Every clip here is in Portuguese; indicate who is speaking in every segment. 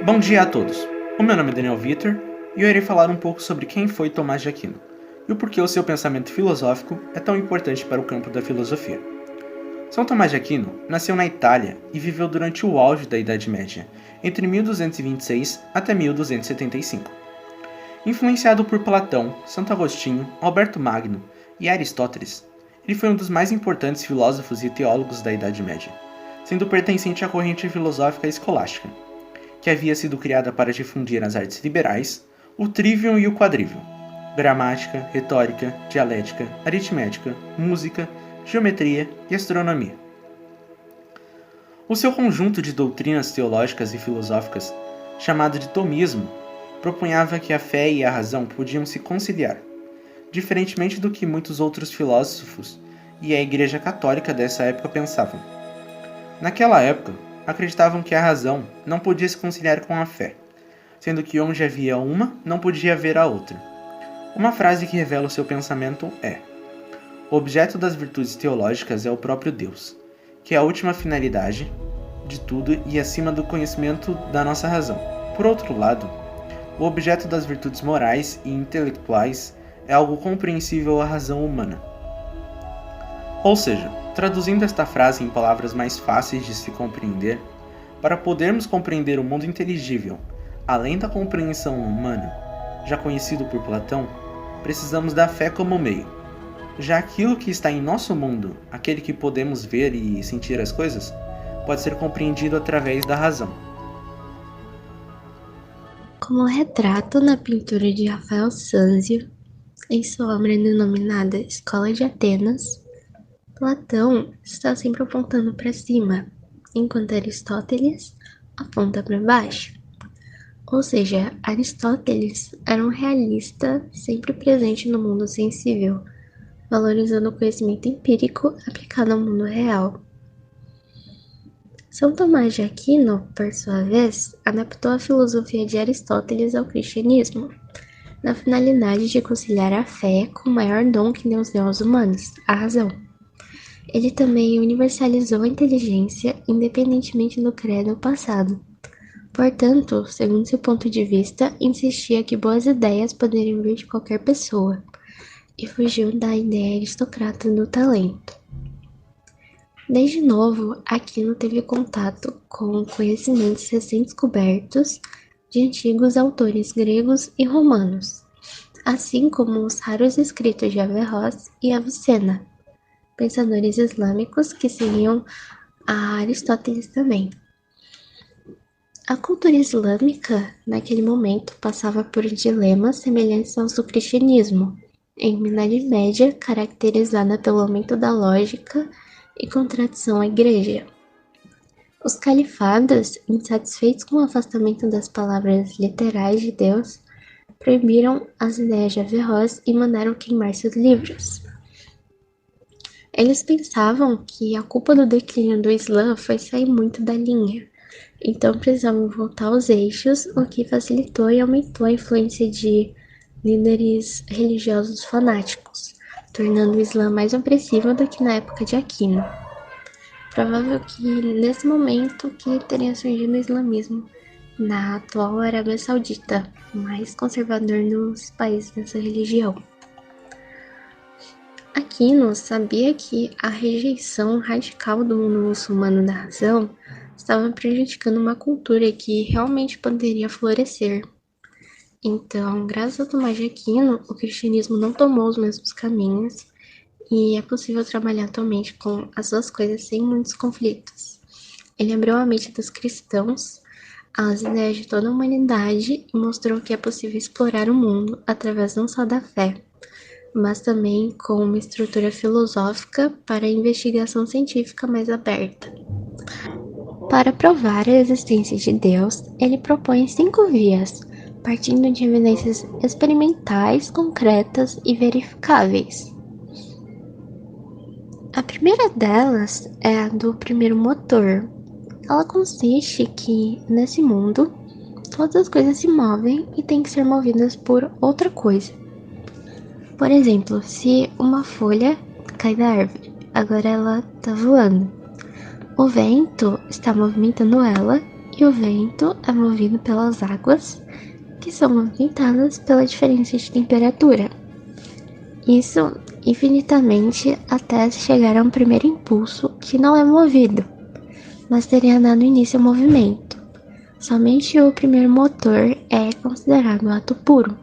Speaker 1: Bom dia a todos! O meu nome é Daniel Vitor e eu irei falar um pouco sobre quem foi Tomás de Aquino e o porquê o seu pensamento filosófico é tão importante para o campo da filosofia. São Tomás de Aquino nasceu na Itália e viveu durante o auge da Idade Média, entre 1226 até 1275. Influenciado por Platão, Santo Agostinho, Alberto Magno e Aristóteles, ele foi um dos mais importantes filósofos e teólogos da Idade Média, sendo pertencente à corrente filosófica escolástica, que havia sido criada para difundir as artes liberais, o trivium e o quadrivium, gramática, retórica, dialética, aritmética, música, geometria e astronomia. O seu conjunto de doutrinas teológicas e filosóficas, chamado de tomismo, propunhava que a fé e a razão podiam se conciliar, diferentemente do que muitos outros filósofos e a Igreja Católica dessa época pensavam. Naquela época, acreditavam que a razão não podia se conciliar com a fé, sendo que onde havia uma, não podia haver a outra. Uma frase que revela o seu pensamento é: o objeto das virtudes teológicas é o próprio Deus, que é a última finalidade de tudo e acima do conhecimento da nossa razão. Por outro lado, o objeto das virtudes morais e intelectuais é algo compreensível à razão humana. Ou seja, traduzindo esta frase em palavras mais fáceis de se compreender, para podermos compreender o mundo inteligível, além da compreensão humana, já conhecido por Platão, precisamos da fé como meio. Já aquilo que está em nosso mundo, aquele que podemos ver e sentir as coisas, pode ser compreendido através da razão.
Speaker 2: Como retrato na pintura de Rafael Sanzio, em sua obra denominada Escola de Atenas, Platão está sempre apontando para cima, enquanto Aristóteles aponta para baixo. Ou seja, Aristóteles era um realista sempre presente no mundo sensível, valorizando o conhecimento empírico aplicado ao mundo real. São Tomás de Aquino, por sua vez, adaptou a filosofia de Aristóteles ao cristianismo, na finalidade de conciliar a fé com o maior dom que Deus deu aos humanos, a razão. Ele também universalizou a inteligência, independentemente do credo passado. Portanto, segundo seu ponto de vista, insistia que boas ideias poderiam vir de qualquer pessoa, e fugiu da ideia aristocrata do talento. Desde novo, Aquino teve contato com conhecimentos recém-descobertos de antigos autores gregos e romanos, assim como os raros escritos de Averroes e Avicena, pensadores islâmicos que seguiam a Aristóteles também. A cultura islâmica, naquele momento, passava por dilemas semelhantes aos do cristianismo, em uma Idade Média caracterizada pelo aumento da lógica e contradição à igreja. Os califados, insatisfeitos com o afastamento das palavras literais de Deus, proibiram as ideias de Averroes e mandaram queimar seus livros. Eles pensavam que a culpa do declínio do Islã foi sair muito da linha, então precisavam voltar aos eixos, o que facilitou e aumentou a influência de líderes religiosos fanáticos, tornando o Islã mais opressivo do que na época de Aquino. Provável que nesse momento que teria surgido o islamismo na atual Arábia Saudita, mais conservador dos países dessa religião. Aquino sabia que a rejeição radical do mundo muçulmano da razão estava prejudicando uma cultura que realmente poderia florescer. Então, graças a Tomás de Aquino, o cristianismo não tomou os mesmos caminhos e é possível trabalhar atualmente com as duas coisas sem muitos conflitos. Ele abriu a mente dos cristãos às ideias de toda a humanidade e mostrou que é possível explorar o mundo através não só da fé, mas também com uma estrutura filosófica para a investigação científica mais aberta. Para provar a existência de Deus, ele propõe 5 vias, partindo de evidências experimentais, concretas e verificáveis. A primeira delas é a do primeiro motor. Ela consiste que, nesse mundo, todas as coisas se movem e têm que ser movidas por outra coisa. Por exemplo, se uma folha cai da árvore, agora ela está voando. O vento está movimentando ela e o vento é movido pelas águas, que são movimentadas pela diferença de temperatura. Isso infinitamente até chegar a um primeiro impulso que não é movido, mas teria dado início ao movimento. Somente o primeiro motor é considerado ato puro.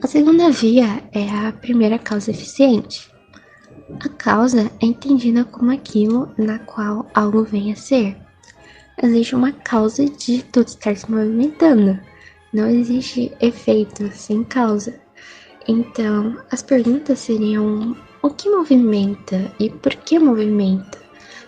Speaker 2: A segunda via é a primeira causa eficiente. A causa é entendida como aquilo na qual algo vem a ser. Existe uma causa de tudo estar se movimentando. Não existe efeito sem causa. Então, as perguntas seriam: o que movimenta e por que movimenta?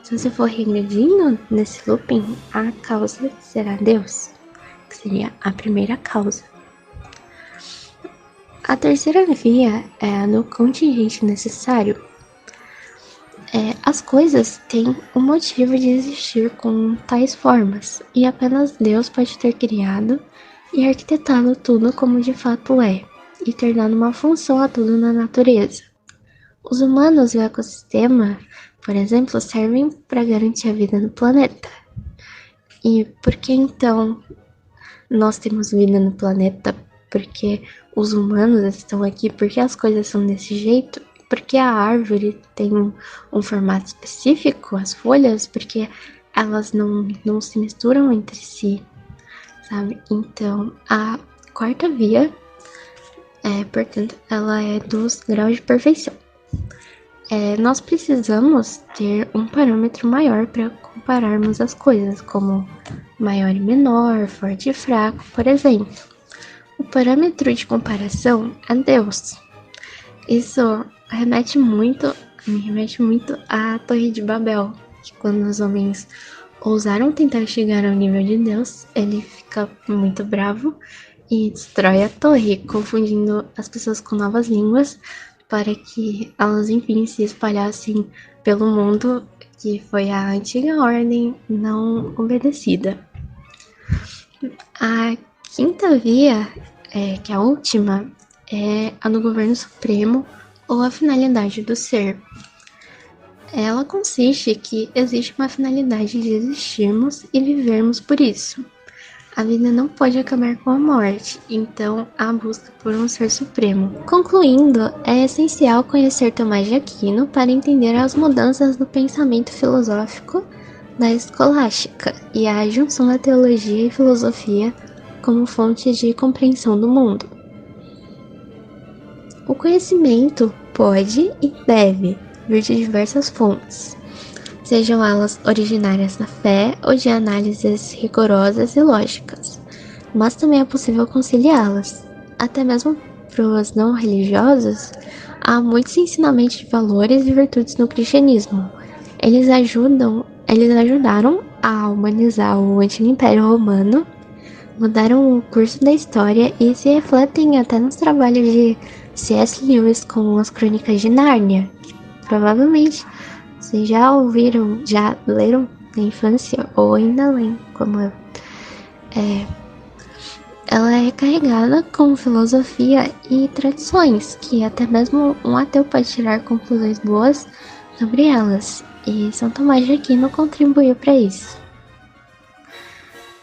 Speaker 2: Se você for regredindo nesse looping, a causa será Deus, que seria a primeira causa. A terceira via é a do contingente necessário. As coisas têm um motivo de existir com tais formas, e apenas Deus pode ter criado e arquitetado tudo como de fato é, e ter dado uma função a tudo na natureza. Os humanos e o ecossistema, por exemplo, servem para garantir a vida no planeta. E por que então nós temos vida no planeta? Porque os humanos estão aqui, porque as coisas são desse jeito, porque a árvore tem um formato específico, as folhas, porque elas não se misturam entre si, sabe? Então, a quarta via, portanto, ela é dos graus de perfeição. Nós precisamos ter um parâmetro maior para compararmos as coisas, como maior e menor, forte e fraco, por exemplo. O parâmetro de comparação é Deus. Isso me remete muito à Torre de Babel, que quando os homens ousaram tentar chegar ao nível de Deus, ele fica muito bravo e destrói a torre, confundindo as pessoas com novas línguas para que elas, enfim, se espalhassem pelo mundo, que foi a antiga ordem não obedecida. A quinta via, que é a última, é a do governo supremo ou a finalidade do ser. Ela consiste que existe uma finalidade de existirmos e vivermos por isso. A vida não pode acabar com a morte, então há busca por um ser supremo. Concluindo, é essencial conhecer Tomás de Aquino para entender as mudanças do pensamento filosófico da escolástica e a junção da teologia e filosofia como fonte de compreensão do mundo. O conhecimento pode e deve vir de diversas fontes, sejam elas originárias da fé ou de análises rigorosas e lógicas, mas também é possível conciliá-las. Até mesmo para os não religiosos, há muitos ensinamentos de valores e virtudes no cristianismo. Eles ajudaram a humanizar o Antigo Império Romano, mudaram o curso da história e se refletem até nos trabalhos de C.S. Lewis com as Crônicas de Nárnia. Provavelmente vocês já ouviram, já leram na infância ou ainda leem, como eu. Ela é carregada com filosofia e tradições, que até mesmo um ateu pode tirar conclusões boas sobre elas, e São Tomás de Aquino contribuiu para isso.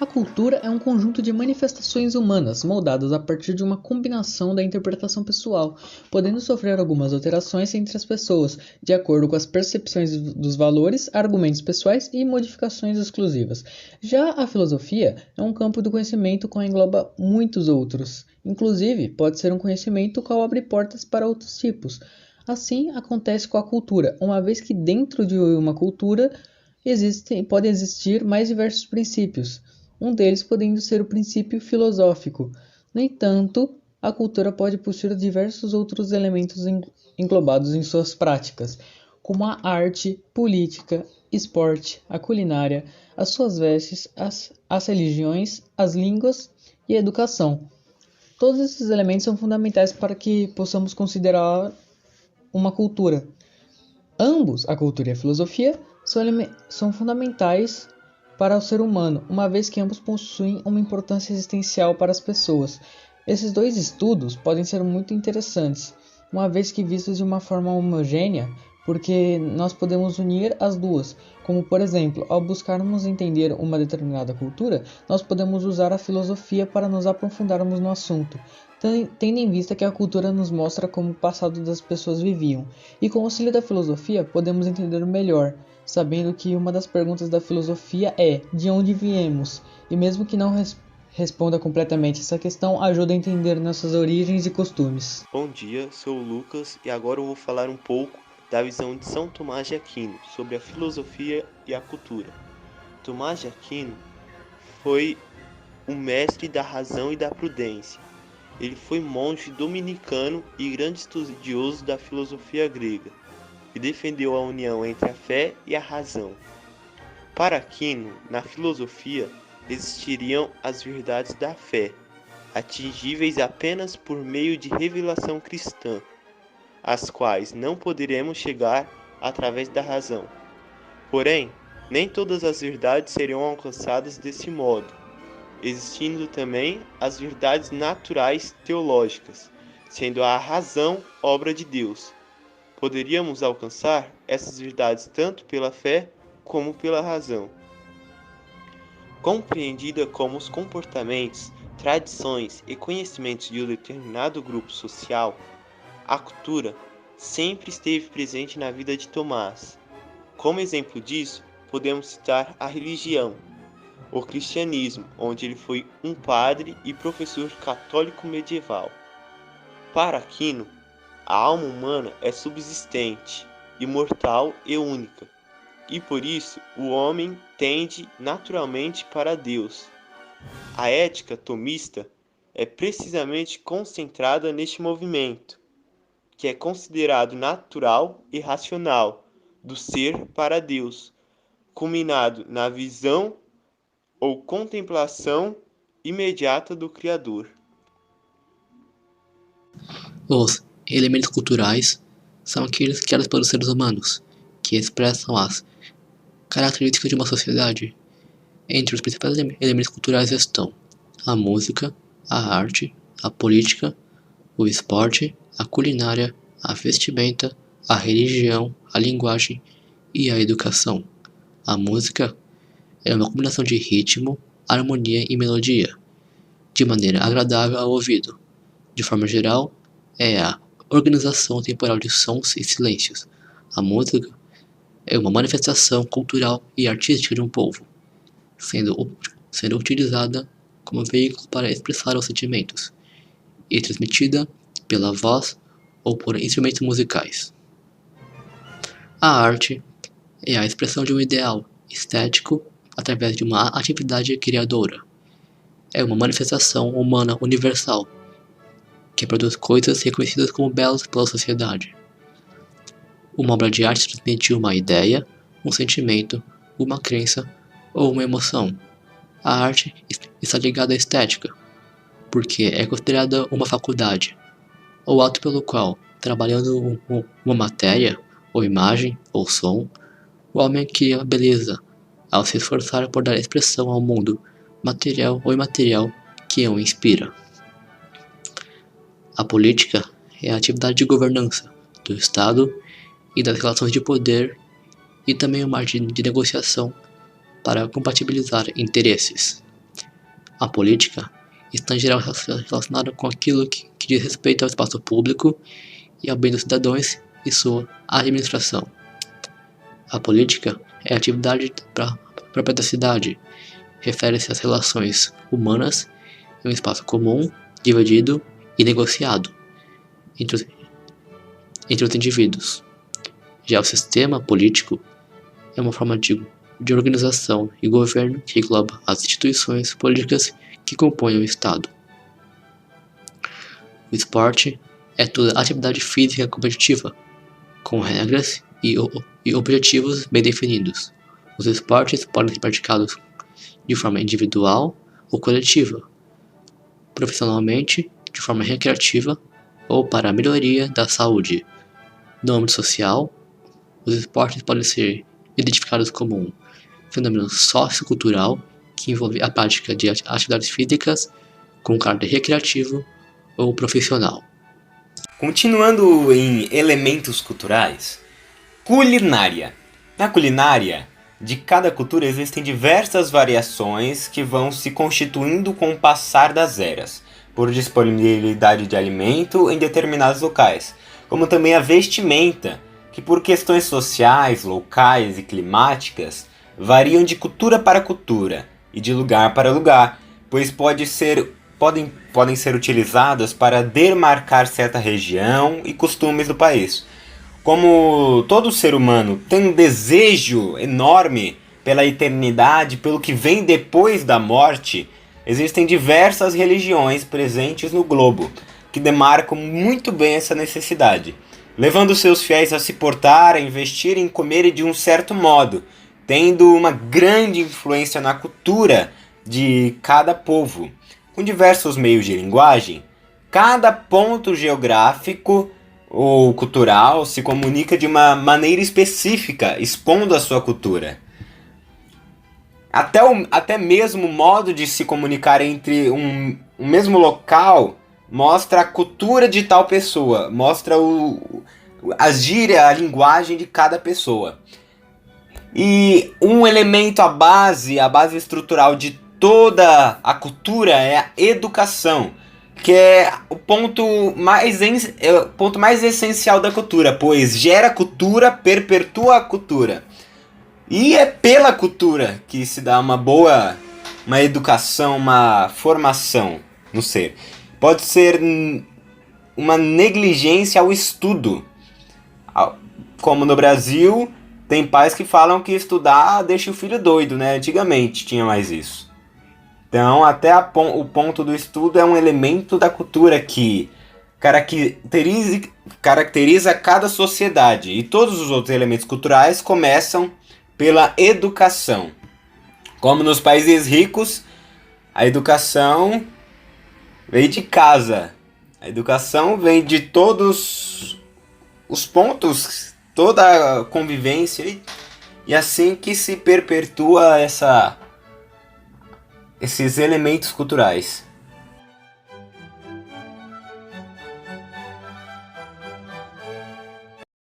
Speaker 3: A cultura é um conjunto de manifestações humanas moldadas a partir de uma combinação da interpretação pessoal, podendo sofrer algumas alterações entre as pessoas, de acordo com as percepções dos valores, argumentos pessoais e modificações exclusivas. Já a filosofia é um campo do conhecimento que engloba muitos outros. Inclusive, pode ser um conhecimento que abre portas para outros tipos. Assim acontece com a cultura, uma vez que dentro de uma cultura podem existir mais diversos princípios. Um deles podendo ser o princípio filosófico. No entanto, a cultura pode possuir diversos outros elementos englobados em suas práticas, como a arte, política, esporte, a culinária, as suas vestes, as religiões, as línguas e a educação. Todos esses elementos são fundamentais para que possamos considerar uma cultura. Ambos, a cultura e a filosofia, são fundamentais para o ser humano, uma vez que ambos possuem uma importância existencial para as pessoas. Esses dois estudos podem ser muito interessantes, uma vez que vistos de uma forma homogênea, porque nós podemos unir as duas. Como, por exemplo, ao buscarmos entender uma determinada cultura, nós podemos usar a filosofia para nos aprofundarmos no assunto, tendo em vista que a cultura nos mostra como o passado das pessoas viviam. E com o auxílio da filosofia, podemos entender melhor, sabendo que uma das perguntas da filosofia é: de onde viemos? E mesmo que não responda completamente essa questão, ajuda a entender nossas origens e costumes.
Speaker 4: Bom dia, sou o Lucas e agora eu vou falar um pouco da visão de São Tomás de Aquino sobre a filosofia e a cultura. Tomás de Aquino foi o mestre da razão e da prudência. Ele foi monge dominicano e grande estudioso da filosofia grega, e defendeu a união entre a fé e a razão. Para Aquino, na filosofia, existiriam as verdades da fé, atingíveis apenas por meio de revelação cristã, às quais não poderemos chegar através da razão. Porém, nem todas as verdades seriam alcançadas desse modo, existindo também as verdades naturais teológicas, sendo a razão obra de Deus. Poderíamos alcançar essas verdades tanto pela fé como pela razão. Compreendida como os comportamentos, tradições e conhecimentos de um determinado grupo social, a cultura sempre esteve presente na vida de Tomás. Como exemplo disso, podemos citar a religião, o cristianismo, onde ele foi um padre e professor católico medieval. Para Aquino, a alma humana é subsistente, imortal e única, e por isso o homem tende naturalmente para Deus. A ética tomista é precisamente concentrada neste movimento, que é considerado natural e racional do ser para Deus, culminado na visão ou contemplação imediata do Criador.
Speaker 5: Os elementos culturais são aqueles criados pelos seres humanos, que expressam as características de uma sociedade. Entre os principais elementos culturais estão a música, a arte, a política, o esporte, a culinária, a vestimenta, a religião, a linguagem e a educação. A música é uma combinação de ritmo, harmonia e melodia, de maneira agradável ao ouvido. De forma geral, é a organização temporal de sons e silêncios. A música é uma manifestação cultural e artística de um povo, sendo utilizada como veículo para expressar os sentimentos, e transmitida pela voz ou por instrumentos musicais. A arte é a expressão de um ideal estético através de uma atividade criadora. É uma manifestação humana universal, que produz coisas reconhecidas como belas pela sociedade. Uma obra de arte transmite uma ideia, um sentimento, uma crença ou uma emoção. A arte está ligada à estética, porque é considerada uma faculdade, ou ato pelo qual, trabalhando uma matéria, ou imagem, ou som, o homem cria a beleza, ao se esforçar por dar expressão ao mundo, material ou imaterial, que o inspira. A política é a atividade de governança do Estado e das relações de poder, e também uma arte de negociação para compatibilizar interesses. A política está em geral relacionada com aquilo que diz respeito ao espaço público e ao bem dos cidadãos e sua administração. A política é a atividade própria da cidade, refere-se às relações humanas em um espaço comum, dividido e negociado entre os indivíduos. Já o sistema político é uma forma de organização e governo que engloba as instituições políticas que compõem o Estado. O esporte é toda atividade física competitiva, com regras e objetivos bem definidos. Os esportes podem ser praticados de forma individual ou coletiva, profissionalmente, de forma recreativa ou para a melhoria da saúde. No âmbito social, os esportes podem ser identificados como um fenômeno sociocultural que envolve a prática de atividades físicas com caráter recreativo ou profissional.
Speaker 6: Continuando em elementos culturais, Culinária. Na culinária, de cada cultura existem diversas variações que vão se constituindo com o passar das eras, por disponibilidade de alimento em determinados locais, como também a vestimenta, que por questões sociais, locais e climáticas, variam de cultura para cultura e de lugar para lugar, pois podem ser utilizadas para demarcar certa região e costumes do país. Como todo ser humano tem um desejo enorme pela eternidade, pelo que vem depois da morte, existem diversas religiões presentes no globo, que demarcam muito bem essa necessidade, levando seus fiéis a se portar, a investir em comer de um certo modo, tendo uma grande influência na cultura de cada povo. Com diversos meios de linguagem, cada ponto geográfico ou cultural se comunica de uma maneira específica, expondo a sua cultura. Até mesmo o modo de se comunicar entre um mesmo local mostra a cultura de tal pessoa, mostra a gíria, a linguagem de cada pessoa. E um elemento, a base estrutural de toda a cultura é a educação, que é o ponto mais essencial da cultura, pois gera cultura, perpetua a cultura. E é pela cultura que se dá uma educação, uma formação no ser. Pode ser uma negligência ao estudo. Como no Brasil, tem pais que falam que estudar deixa o filho doido, né? Antigamente tinha mais isso. Então, até o ponto do estudo é um elemento da cultura que caracteriza cada sociedade. E todos os outros elementos culturais começam pela educação. Como nos países ricos, a educação vem de casa. A educação vem de todos os pontos, toda a convivência. E assim que se perpetua esses elementos culturais.